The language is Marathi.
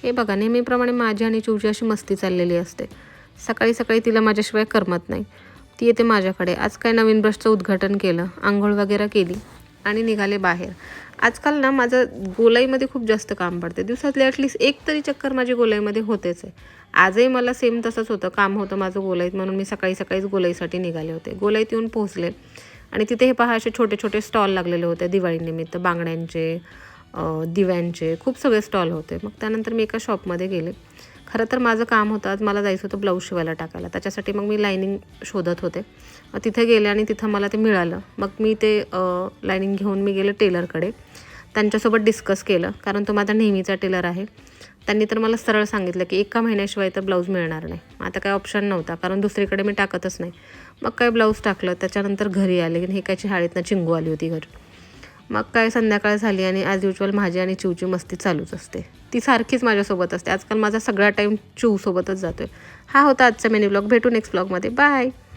हे बघा, नेहमीप्रमाणे माझी आणि चिवची अशी मस्ती चाललेली असते. सकाळी सकाळी तिला माझ्याशिवाय करमत नाही. ती येते माझ्याकडे. आज काय नवीन ब्रशचं उद्घाटन केलं, अंघोळ वगैरे केली आणि निघाले बाहेर. आजकाल ना माझं गोलाईमध्ये खूप जास्त काम पडते. दिवसातली ॲटलीस्ट एक तरी चक्कर माझी गोलाईमध्ये होतेच आहे. आजही मला सेम तसंच होतं, काम होतं माझं गोलाईत, म्हणून मी सकाळी सकाळीच गोलाईसाठी निघाले होते. गोलाईत येऊन पोहोचले आणि तिथे हे पहा, असे छोटे छोटे स्टॉल लागलेले होते दिवाळीनिमित्त. बांगड्यांचे, दिव्यांचे खूप सगळे स्टॉल होते. मग त्यानंतर मी एका शॉपमध्ये गेले. खरं तर माझं काम होतं, आज मला जायचं होतं ब्लाऊज शिवायला टाकायला. त्याच्यासाठी मग मी लायनिंग शोधत होते. तिथे गेले आणि तिथं मला ते मिळालं. मग मी ते लायनिंग घेऊन मी गेले टेलरकडे. त्यांच्यासोबत डिस्कस केलं, कारण तो माझा नेहमीचा टेलर आहे. त्यांनी तर मला सरळ सांगितलं की 1 महिन्याशिवाय तर ब्लाऊज मिळणार नाही. आता काय ऑप्शन नव्हता, कारण दुसरीकडे मी टाकतच नाही. मग काय ब्लाऊज टाकलं. त्याच्यानंतर घरी आले आणि हे काय शाळेतनं चिंगू आली होती घरी. मग काय संध्याकाळ झाली आणि ॲज युज्युअल माझी आणि चिवची मस्ती चालूच असते. ती सारखीच माझ्यासोबत असते. आजकाल माझा सगळा टाईम चिवसोबतच जातो आहे. हा होता आजचा मिनी ब्लॉग. भेटू नेक्स्ट ब्लॉगमध्ये. बाय.